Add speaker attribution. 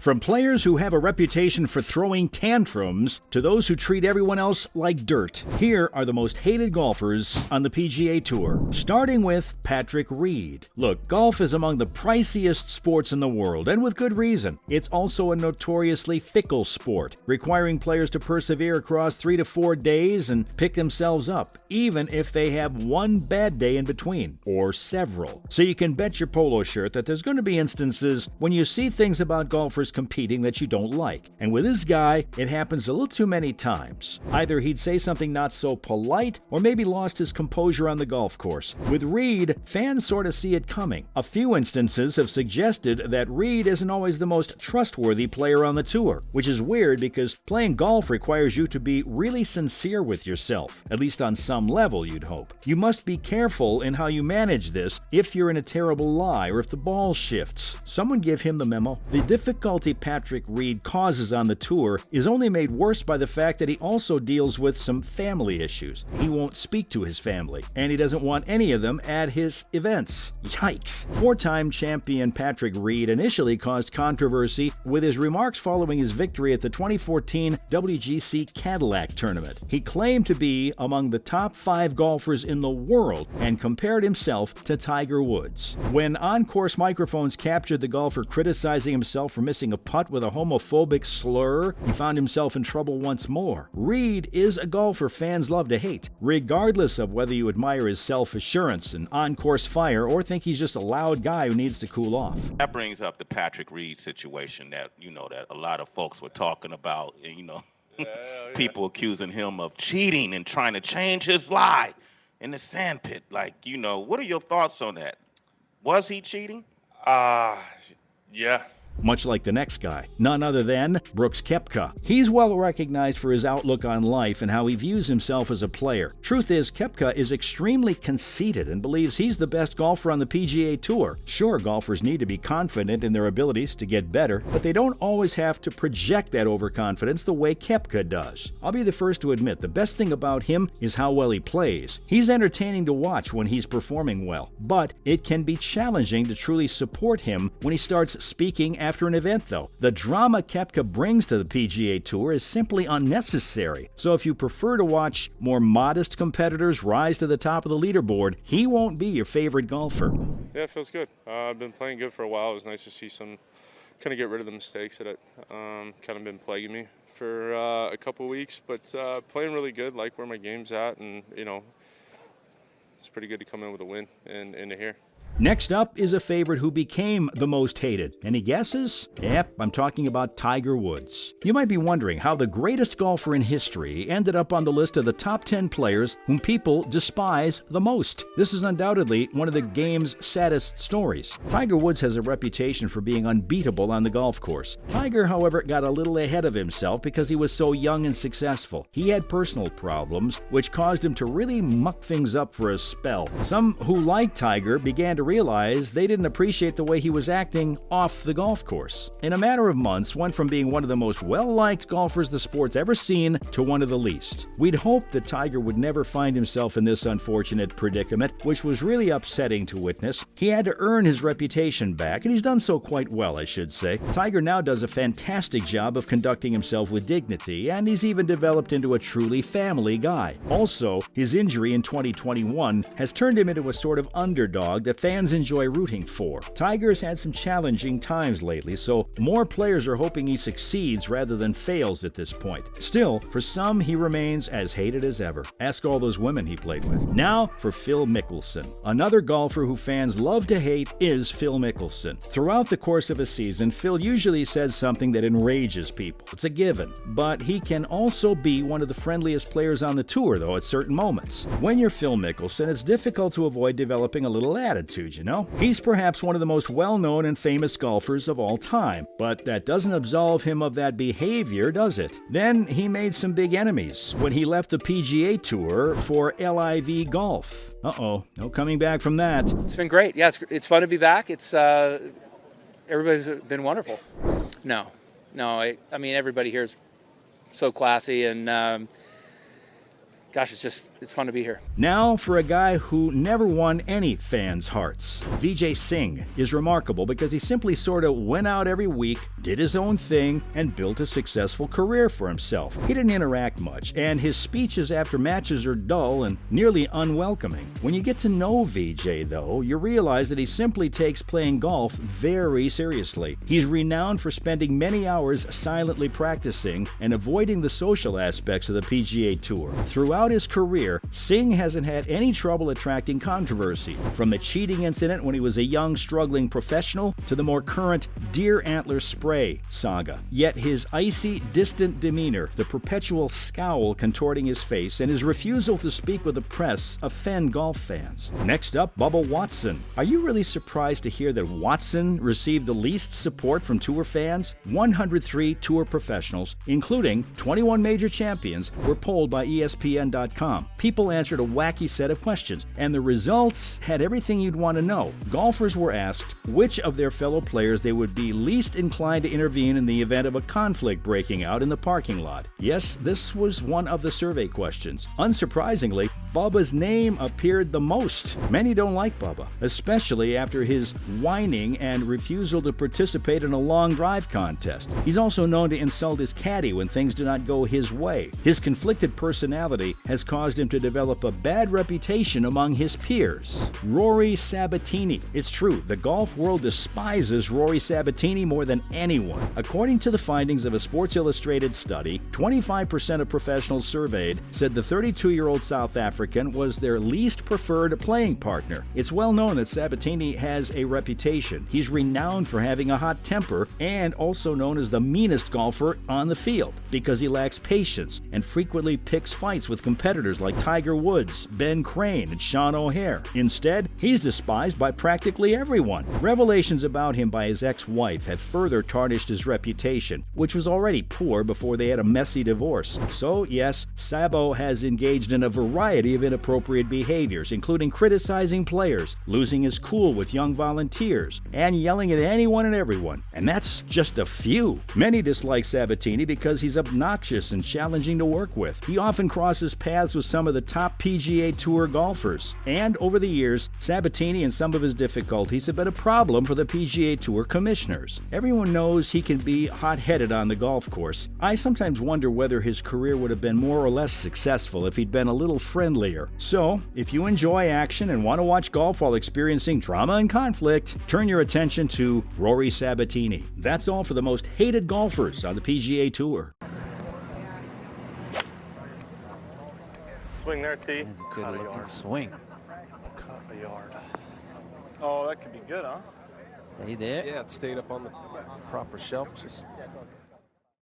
Speaker 1: From players who have a reputation for throwing tantrums to those who treat everyone else like dirt, here are the most hated golfers on the PGA Tour, starting with Patrick Reed. Look, golf is among the priciest sports in the world, and with good reason. It's also a notoriously fickle sport, requiring players to persevere across 3 to 4 days and pick themselves up, even if they have one bad day in between, or several. So you can bet your polo shirt that there's going to be instances when you see things about golfers competing that you don't like. And with this guy, it happens a little too many times. Either he'd say something not so polite, or maybe lost his composure on the golf course. With Reed, fans sort of see it coming. A few instances have suggested that Reed isn't always the most trustworthy player on the tour, which is weird because playing golf requires you to be really sincere with yourself, at least on some level, you'd hope. You must be careful in how you manage this if you're in a terrible lie or if the ball shifts. Someone give him the memo. The difficulty Patrick Reed causes on the tour is only made worse by the fact that he also deals with some family issues. He won't speak to his family, and he doesn't want any of them at his events. Yikes. 4-time champion Patrick Reed initially caused controversy with his remarks following his victory at the 2014 WGC Cadillac tournament. He claimed to be among the top 5 golfers in the world and compared himself to Tiger Woods. When on-course microphones captured the golfer criticizing himself for missing a putt with a homophobic slur, he found himself in trouble once more. Reed is a golfer fans love to hate, regardless of whether you admire his self-assurance and on-course fire or think he's just a loud guy who needs to cool off.
Speaker 2: That brings up the Patrick Reed situation that, that a lot of folks were talking about, people accusing him of cheating and trying to change his lie in the sandpit. What are your thoughts on that? Was he cheating?
Speaker 3: Yeah.
Speaker 1: Much like the next guy, none other than Brooks Koepka. He's well recognized for his outlook on life and how he views himself as a player. Truth is, Koepka is extremely conceited and believes he's the best golfer on the PGA Tour. Sure, golfers need to be confident in their abilities to get better, but they don't always have to project that overconfidence the way Koepka does. I'll be the first to admit the best thing about him is how well he plays. He's entertaining to watch when he's performing well, but it can be challenging to truly support him when he starts speaking after an event, though. The drama Koepka brings to the PGA Tour is simply unnecessary. So if you prefer to watch more modest competitors rise to the top of the leaderboard, he won't be your favorite golfer.
Speaker 3: Yeah, it feels good. I've been playing good for a while. It was nice to see kind of get rid of the mistakes that kind of been plaguing me for a couple weeks, but playing really good, like where my game's at, and it's pretty good to come in with a win and to here.
Speaker 1: Next up is a favorite who became the most hated. Any guesses? Yep, I'm talking about Tiger Woods. You might be wondering how the greatest golfer in history ended up on the list of the top 10 players whom people despise the most. This is undoubtedly one of the game's saddest stories. Tiger Woods has a reputation for being unbeatable on the golf course. Tiger, however, got a little ahead of himself because he was so young and successful. He had personal problems, which caused him to really muck things up for a spell. Some who liked Tiger began to realize they didn't appreciate the way he was acting off the golf course. In a matter of months, went from being one of the most well-liked golfers the sport's ever seen to one of the least. We'd hoped that Tiger would never find himself in this unfortunate predicament, which was really upsetting to witness. He had to earn his reputation back, and he's done so quite well, I should say. Tiger now does a fantastic job of conducting himself with dignity, and he's even developed into a truly family guy. Also, his injury in 2021 has turned him into a sort of underdog that fans enjoy rooting for. Tiger's had some challenging times lately, so more players are hoping he succeeds rather than fails at this point. Still, for some, he remains as hated as ever. Ask all those women he played with. Now for Phil Mickelson. Another golfer who fans love to hate is Phil Mickelson. Throughout the course of a season, Phil usually says something that enrages people. It's a given. But he can also be one of the friendliest players on the tour, though, at certain moments. When you're Phil Mickelson, it's difficult to avoid developing a little attitude. He's perhaps one of the most well-known and famous golfers of all time, but that doesn't absolve him of that behavior, does it? Then he made some big enemies when he left the PGA Tour for LIV Golf. No coming back from that.
Speaker 4: It's been great. Yeah, it's fun to be back. It's everybody's been wonderful. No, I mean everybody here is so classy, and gosh, it's just it's fun to be here.
Speaker 1: Now for a guy who never won any fans' hearts. Vijay Singh is remarkable because he simply sort of went out every week, did his own thing, and built a successful career for himself. He didn't interact much, and his speeches after matches are dull and nearly unwelcoming. When you get to know Vijay, though, you realize that he simply takes playing golf very seriously. He's renowned for spending many hours silently practicing and avoiding the social aspects of the PGA Tour. Throughout his career, Singh hasn't had any trouble attracting controversy, from the cheating incident when he was a young, struggling professional to the more current deer antler spray saga. Yet his icy, distant demeanor, the perpetual scowl contorting his face, and his refusal to speak with the press offend golf fans. Next up, Bubba Watson. Are you really surprised to hear that Watson received the least support from Tour fans? 103 Tour professionals, including 21 major champions, were polled by ESPN.com. People answered a wacky set of questions, and the results had everything you'd want to know. Golfers were asked which of their fellow players they would be least inclined to intervene in the event of a conflict breaking out in the parking lot. Yes, this was one of the survey questions. Unsurprisingly, Bubba's name appeared the most. Many don't like Bubba, especially after his whining and refusal to participate in a long drive contest. He's also known to insult his caddy when things do not go his way. His conflicted personality has caused him to develop a bad reputation among his peers. Rory Sabatini. It's true, the golf world despises Rory Sabatini more than anyone. According to the findings of a Sports Illustrated study, 25% of professionals surveyed said the 32-year-old South African was their least preferred playing partner. It's well known that Sabatini has a reputation. He's renowned for having a hot temper and also known as the meanest golfer on the field because he lacks patience and frequently picks fights with competitors like Tiger Woods, Ben Crane, and Sean O'Hare. Instead, he's despised by practically everyone. Revelations about him by his ex-wife have further tarnished his reputation, which was already poor before they had a messy divorce. So, yes, Sabo has engaged in a variety of inappropriate behaviors, including criticizing players, losing his cool with young volunteers, and yelling at anyone and everyone. And that's just a few. Many dislike Sabatini because he's obnoxious and challenging to work with. He often crosses paths with some of the top PGA Tour golfers. And over the years, Sabatini and some of his difficulties have been a problem for the PGA Tour commissioners. Everyone knows he can be hot-headed on the golf course. I sometimes wonder whether his career would have been more or less successful if he'd been a little friendlier. So, if you enjoy action and want to watch golf while experiencing drama and conflict, turn your attention to Rory Sabatini. That's all for the most hated golfers on the PGA Tour.
Speaker 5: Swing there, T.
Speaker 6: Good looking swing.
Speaker 5: Cut a yard. Oh, that could be good, huh?
Speaker 6: Stay there.
Speaker 7: Yeah, it stayed up on the proper shelf. Just